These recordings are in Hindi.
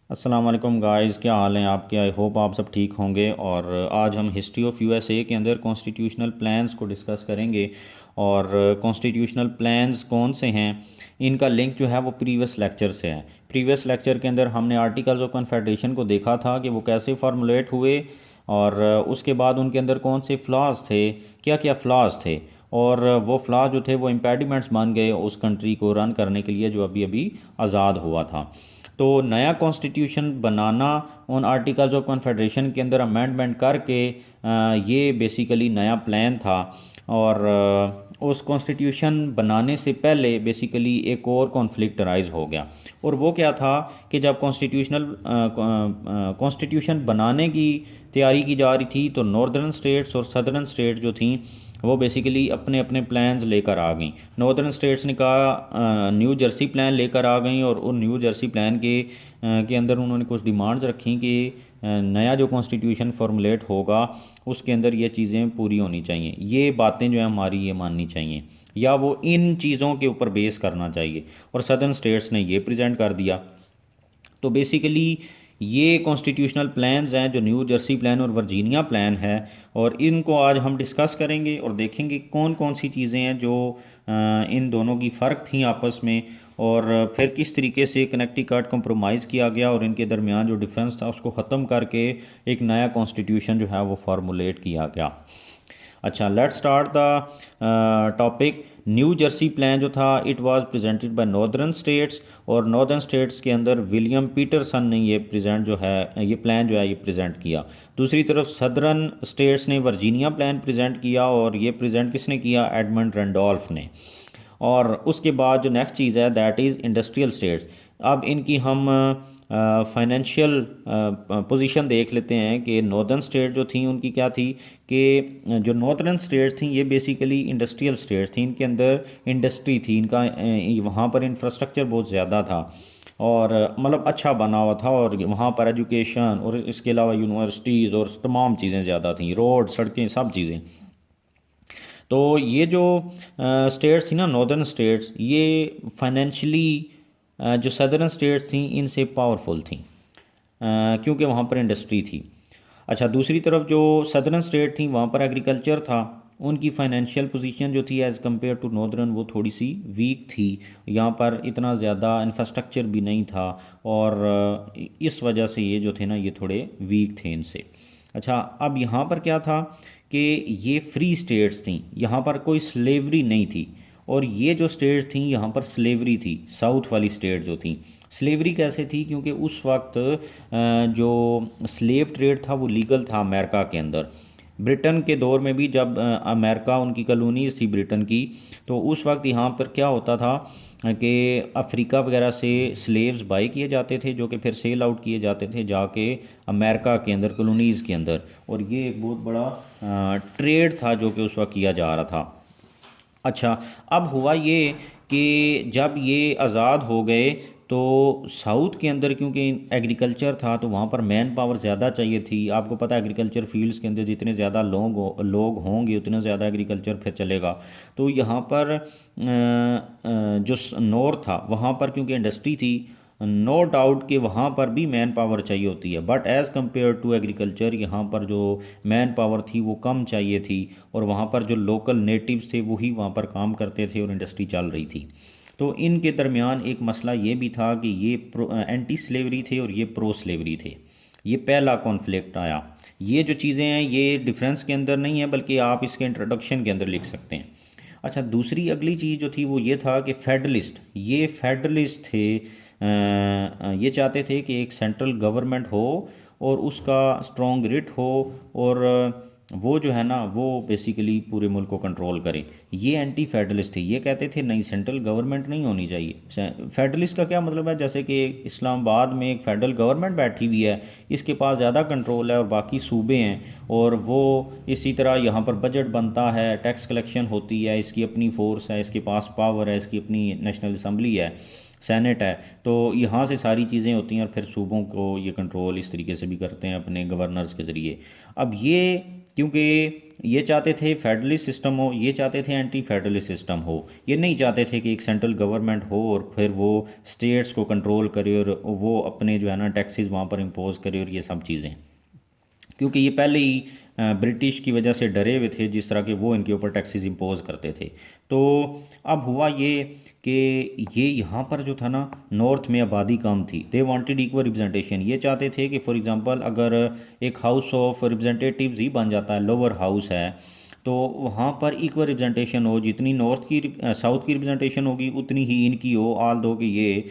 अस्सलाम वालेकुम गाइस, क्या हाल हैं आपके। आई होप आप सब ठीक होंगे। और आज हम हिस्ट्री ऑफ यूएसए के अंदर कॉन्स्टिट्यूशनल प्लान्स को डिस्कस करेंगे। और कॉन्स्टिट्यूशनल प्लान्स कौन से हैं, इनका लिंक जो है वो प्रीवियस लेक्चर से है। प्रीवियस लेक्चर के अंदर हमने आर्टिकल्स ऑफ कन्फेडरेशन को देखा था कि वो कैसे फार्मूलेट हुए और उसके बाद उनके अंदर कौन से फ्लॉज थे, क्या क्या फ्लॉज थे, और वो फ्लॉज जो थे वो इम्पेडिमेंट्स बन गए उस कंट्री को रन करने के लिए जो अभी अभी आज़ाद हुआ था। तो नया कॉन्स्टिट्यूशन बनाना उन आर्टिकल्स ऑफ कन्फेडरेशन के अंदर अमेंडमेंट करके ये बेसिकली नया प्लान था। और उस कॉन्स्टिट्यूशन बनाने से पहले बेसिकली एक और कॉन्फ्लिक्ट अराइज हो गया। और वो क्या था कि जब कॉन्स्टिट्यूशन बनाने की तैयारी की जा रही थी तो नॉर्दर्न स्टेट्स और सदर्न स्टेट जो थी वो बेसिकली अपने अपने प्लान्स लेकर आ गई। नॉर्दर्न स्टेट्स ने कहा न्यू जर्सी प्लान लेकर आ गई, और उन न्यू जर्सी प्लान के अंदर उन्होंने कुछ डिमांड्स रखी कि नया जो कॉन्स्टिट्यूशन फॉर्मुलेट होगा उसके अंदर ये चीज़ें पूरी होनी चाहिए, ये बातें जो है हमारी ये माननी चाहिए, या वो इन चीज़ों के ऊपर बेस करना चाहिए। और सदर्न स्टेट्स ने ये प्रेजेंट कर दिया। तो बेसिकली ये कॉन्स्टिट्यूशनल प्लान्स हैं जो न्यू जर्सी प्लान और वर्जीनिया प्लान है, और इनको आज हम डिस्कस करेंगे और देखेंगे कौन कौन सी चीज़ें हैं जो इन दोनों की फ़र्क थी आपस में, और फिर किस तरीके से कनेक्टिकट कंप्रोमाइज़ किया गया और इनके दरमियान जो डिफरेंस था उसको ख़त्म करके एक नया कॉन्स्टिट्यूशन जो है वो फार्मूलेट किया गया। अच्छा, let's start the topic. New Jersey plan जो था it was presented by northern states, और नॉर्दर्न स्टेट्स के अंदर विलियम पीटरसन ने ये प्रेजेंट जो है ये प्लान जो है ये प्रेजेंट किया। दूसरी तरफ सदर्न स्टेट्स ने वर्जीनिया प्लान प्रेजेंट किया, और ये प्रेजेंट किसने किया, एडमंड रैंडोल्फ ने। और उसके बाद जो नेक्स्ट चीज़ है दैट इज़ इंडस्ट्रियल स्टेट्स। अब इनकी हम फाइनेंशियल पोजीशन देख लेते हैं कि नॉर्दर्न स्टेट जो थी उनकी क्या थी कि जो नॉर्दर्न स्टेट थी ये बेसिकली इंडस्ट्रियल स्टेट थी, इनके अंदर इंडस्ट्री थी, इनका वहाँ पर इंफ्रास्ट्रक्चर बहुत ज़्यादा था और मतलब अच्छा बना हुआ था, और वहाँ पर एजुकेशन और इसके अलावा यूनिवर्सिटीज़ और तमाम चीज़ें ज़्यादा थी, रोड सड़कें सब चीज़ें। तो ये जो स्टेट्स थी ना नॉर्दर्न स्टेट्स, ये फाइनेंशियली जो सदर्न स्टेट्स थी इनसे पावरफुल थी, क्योंकि वहाँ पर इंडस्ट्री थी। अच्छा, दूसरी तरफ जो सदर्न स्टेट थी वहाँ पर एग्रीकल्चर था, उनकी फाइनेंशियल पोजीशन जो थी एज़ कम्पेयर टू नॉर्दर्न वो थोड़ी सी वीक थी। यहाँ पर इतना ज़्यादा इंफ्रास्ट्रक्चर भी नहीं था, और इस वजह से ये जो थे ना ये थोड़े वीक थे इनसे। अच्छा, अब यहाँ पर क्या था कि ये फ्री स्टेट्स थी, यहाँ पर कोई स्लेवरी नहीं थी, और ये जो स्टेट्स थी यहाँ पर स्लेवरी थी। साउथ वाली स्टेट जो थी स्लेवरी कैसे थी, क्योंकि उस वक्त जो स्लेव ट्रेड था वो लीगल था अमेरिका के अंदर। ब्रिटेन के दौर में भी जब अमेरिका उनकी कॉलोनीज थी ब्रिटेन की, तो उस वक्त यहाँ पर क्या होता था कि अफ्रीका वगैरह से स्लेव्स बाई किए जाते थे जो कि फिर सेल आउट किए जाते थे जाके अमेरिका के अंदर कॉलोनीज़ के अंदर, और ये एक बहुत बड़ा ट्रेड था जो कि उस वक्त किया जा रहा था। अच्छा, अब हुआ ये कि जब ये आज़ाद हो गए तो साउथ के अंदर क्योंकि एग्रीकल्चर था तो वहाँ पर मैन पावर ज़्यादा चाहिए थी। आपको पता है एग्रीकल्चर फील्ड्स के अंदर जितने ज़्यादा लोग होंगे उतने ज़्यादा एग्रीकल्चर फिर चलेगा। तो यहाँ पर जो नॉर्थ था वहाँ पर क्योंकि इंडस्ट्री थी, नो डाउट कि वहाँ पर भी मैन पावर चाहिए होती है, but as compare to agriculture यहाँ पर जो मैन पावर थी वो कम चाहिए थी, और वहाँ पर जो लोकल नेटिव्स थे वही वहाँ पर काम करते थे और इंडस्ट्री चल रही थी। तो इनके दरमियान एक मसला ये भी था कि ये एंटी स्लेवरी थे और ये प्रो स्लेवरी थे। ये पहला कॉन्फ्लिक्ट आया। ये जो चीज़ें हैं ये डिफरेंस के अंदर नहीं है बल्कि आप इसके इंट्रोडक्शन के अंदर लिख सकते हैं। अच्छा, दूसरी अगली चीज़ जो थी वो ये था कि फेडरलिस्ट थे। ये चाहते थे कि एक सेंट्रल गवर्नमेंट हो और उसका स्ट्रॉन्ग ग्रिट हो, और वो जो है ना वो बेसिकली पूरे मुल्क को कंट्रोल करे। ये एंटी फेडरलिस्ट थे, ये कहते थे नहीं सेंट्रल गवर्नमेंट नहीं होनी चाहिए। फेडरलिस्ट का क्या मतलब है, जैसे कि इस्लामाबाद में एक फेडरल गवर्नमेंट बैठी हुई है, इसके पास ज़्यादा कंट्रोल है और बाकी सूबे हैं, और वो इसी तरह यहाँ पर बजट बनता है, टैक्स कलेक्शन होती है, इसकी अपनी फोर्स है, इसके पास पावर है, इसकी अपनी नेशनल असम्बली है, सेनेट है। तो यहाँ से सारी चीज़ें होती हैं और फिर सूबों को ये कंट्रोल इस तरीके से भी करते हैं अपने गवर्नर्स के ज़रिए। अब ये क्योंकि ये चाहते थे फेडरलिस्ट सिस्टम हो, ये चाहते थे एंटी फेडरलिस्ट सिस्टम हो। ये नहीं चाहते थे कि एक सेंट्रल गवर्नमेंट हो और फिर वो स्टेट्स को कंट्रोल करे और वो अपने जो है ना टैक्सेस वहाँ पर इम्पोज करे और ये सब चीज़ें, क्योंकि ये पहले ही ब्रिटिश की वजह से डरे हुए थे जिस तरह के वो इनके ऊपर टैक्सेस इम्पोज करते थे। तो अब हुआ ये कि ये यहाँ पर जो था ना नॉर्थ में आबादी कम थी, दे वांटेड इक्वल रिप्रेजेंटेशन। ये चाहते थे कि फॉर एग्जांपल अगर एक हाउस ऑफ रिप्रेजेंटेटिव्स ही बन जाता है, लोअर हाउस है, तो वहाँ पर इक्वल रिप्रेजेंटेशन हो, जितनी नॉर्थ की साउथ की रिप्रेजेंटेशन होगी उतनी ही इनकी हो, आल दो कि ये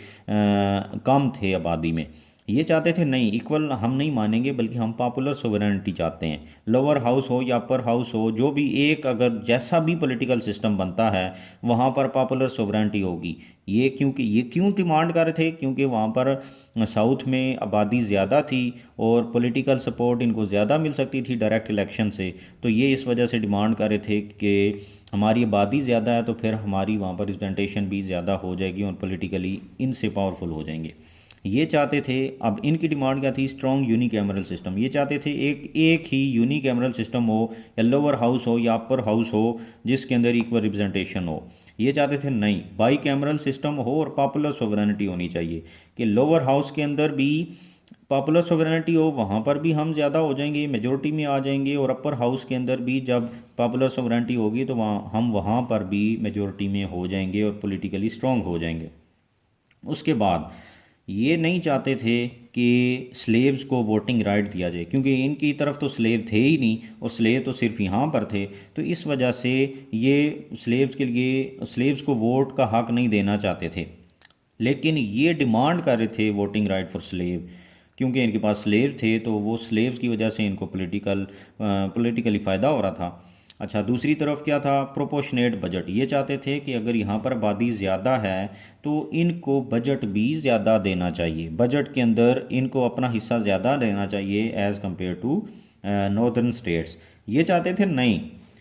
कम थे आबादी में। ये चाहते थे नहीं, इक्वल हम नहीं मानेंगे बल्कि हम पॉपुलर सोवरेनिटी चाहते हैं। लोअर हाउस हो या अपर हाउस हो, जो भी एक अगर जैसा भी पॉलिटिकल सिस्टम बनता है वहाँ पर पॉपुलर सोवरेनिटी होगी। ये क्यों डिमांड कर रहे थे, क्योंकि वहाँ पर साउथ में आबादी ज़्यादा थी और पॉलिटिकल सपोर्ट इनको ज़्यादा मिल सकती थी डायरेक्ट इलेक्शन से। तो ये इस वजह से डिमांड कर रहे थे कि हमारी आबादी ज़्यादा है तो फिर हमारी वहाँ पर रिप्रेजेंटेशन भी ज़्यादा हो जाएगी और पॉलिटिकली इनसे पावरफुल हो जाएंगे। ये चाहते थे, अब इनकी डिमांड क्या थी, स्ट्रॉन्ग यूनिकैमरल सिस्टम। ये चाहते थे एक ही यूनिकैमरल सिस्टम हो, या लोअर हाउस हो या अपर हाउस हो, जिसके अंदर इक्वल रिप्रेजेंटेशन हो। ये चाहते थे नहीं, बाई कैमरल सिस्टम हो और पॉपुलर सोवरेनिटी होनी चाहिए, कि लोअर हाउस के अंदर भी पॉपुलर सोवरेनिटी हो, वहाँ पर भी हम ज़्यादा हो जाएंगे, मेजोरिटी में आ जाएंगे, और अपर हाउस के अंदर भी जब पॉपुलर सोवरेनिटी होगी तो वहाँ पर भी मेजोरिटी में हो जाएंगे और पॉलिटिकली स्ट्रॉन्ग हो जाएंगे। उसके बाद ये नहीं चाहते थे कि स्लेव्स को वोटिंग राइट दिया जाए, क्योंकि इनकी तरफ तो स्लेव थे ही नहीं और स्लेव तो सिर्फ यहाँ पर थे। तो इस वजह से ये स्लेव्स को वोट का हक नहीं देना चाहते थे, लेकिन ये डिमांड कर रहे थे वोटिंग राइट फॉर स्लेव, क्योंकि इनके पास स्लेव थे तो वो स्लेव्स की वजह से इनको पॉलिटिकली फ़ायदा हो रहा था। अच्छा, दूसरी तरफ क्या था, प्रोपोर्शनेट बजट। ये चाहते थे कि अगर यहाँ पर आबादी ज़्यादा है तो इनको बजट भी ज़्यादा देना चाहिए, बजट के अंदर इनको अपना हिस्सा ज़्यादा देना चाहिए as compare to northern states. ये चाहते थे नहीं,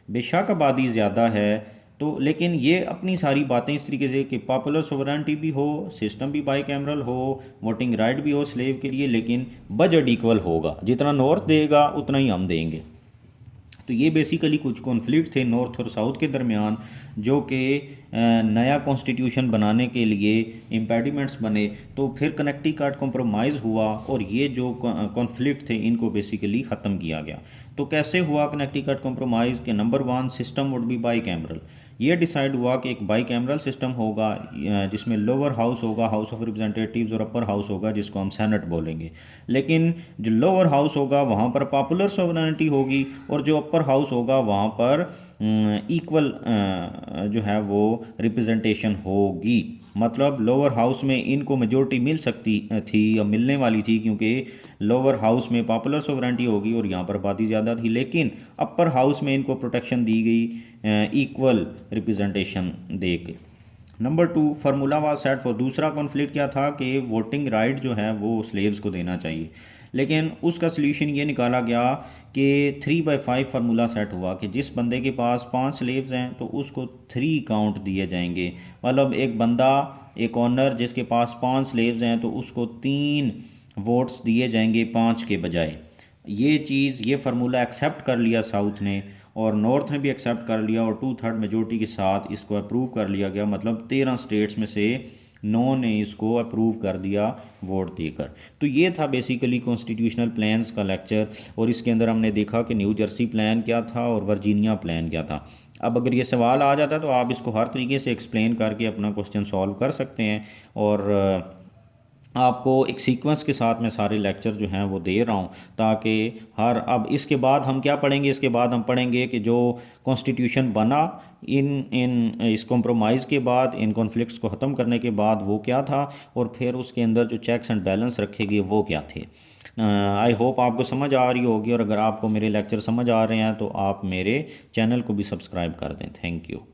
बेशक आबादी ज़्यादा है तो, लेकिन ये अपनी सारी बातें इस तरीके से कि पॉपुलर सोवरेनिटी भी हो, सिस्टम भी बाई कैमरल हो, वोटिंग राइट भी हो स्लेव के लिए, लेकिन बजट इक्वल होगा, जितना नॉर्थ देगा उतना ही हम देंगे। तो ये बेसिकली कुछ कॉन्फ्लिक्ट थे नॉर्थ और साउथ के दरमियान, जो कि नया कॉन्स्टिट्यूशन बनाने के लिए इम्पेडिमेंट्स बने। तो फिर कनेक्टिकट कॉम्प्रोमाइज़ हुआ और ये जो कॉन्फ्लिक्ट थे इनको बेसिकली ख़त्म किया गया। तो कैसे हुआ कनेक्टिकट कॉम्प्रोमाइज़ के, number 1 system would be by cameral. ये डिसाइड हुआ कि एक बाई कैमरल सिस्टम होगा जिसमें लोअर हाउस होगा, हाउस ऑफ रिप्रेजेंटेटिव्स, और अपर हाउस होगा जिसको हम सेनेट बोलेंगे। लेकिन जो लोअर हाउस होगा वहाँ पर पॉपुलर सोवरेनिटी होगी और जो अपर हाउस होगा वहाँ पर इक्वल जो है वो रिप्रेजेंटेशन होगी। मतलब लोअर हाउस में इनको मेजोरिटी मिल सकती थी या मिलने वाली थी, क्योंकि लोअर हाउस में पॉपुलर सोवरेनिटी होगी और यहाँ पर आबादी ज़्यादा थी, लेकिन अपर हाउस में इनको प्रोटेक्शन दी गई इक्वल रिप्रेजेंटेशन दे के। Number 2 formula was set for, दूसरा कॉन्फ्लिक्ट क्या था कि वोटिंग राइट जो है वो स्लेव्स को देना चाहिए, लेकिन उसका सल्यूशन ये निकाला गया कि 3/5 फार्मूला सेट हुआ कि जिस बंदे के पास 5 स्लेव्स हैं तो उसको 3 काउंट दिए जाएंगे। मतलब एक बंदा, एक ऑनर जिसके पास 5 स्लेव्स हैं तो उसको 3 वोट्स दिए जाएंगे 5 के बजाय। ये फार्मूला एक्सेप्ट कर लिया साउथ ने और नॉर्थ ने भी एक्सेप्ट कर लिया, और 2/3 मेजोरिटी के साथ इसको अप्रूव कर लिया गया। मतलब 13 स्टेट्स में से 9 ने इसको अप्रूव कर दिया वोट देकर। तो ये था बेसिकली कॉन्स्टिट्यूशनल प्लान्स का लेक्चर, और इसके अंदर हमने देखा कि न्यू जर्सी प्लान क्या था और वर्जीनिया प्लान क्या था। अब अगर ये सवाल आ जाता तो आप इसको हर तरीके से एक्सप्लेन करके अपना क्वेश्चन सॉल्व कर सकते हैं, और आपको एक सीक्वेंस के साथ मैं सारे लेक्चर जो हैं वो दे रहा हूँ, ताकि अब इसके बाद हम क्या पढ़ेंगे, इसके बाद हम पढ़ेंगे कि जो कॉन्स्टिट्यूशन बना इस कॉम्प्रोमाइज़ के बाद, इन कॉन्फ्लिक्ट्स को ख़त्म करने के बाद वो क्या था, और फिर उसके अंदर जो चेक्स एंड बैलेंस रखे गए वो क्या थे। आई होप आपको समझ आ रही होगी, और अगर आपको मेरे लेक्चर समझ आ रहे हैं तो आप मेरे चैनल को भी सब्सक्राइब कर दें। Thank you.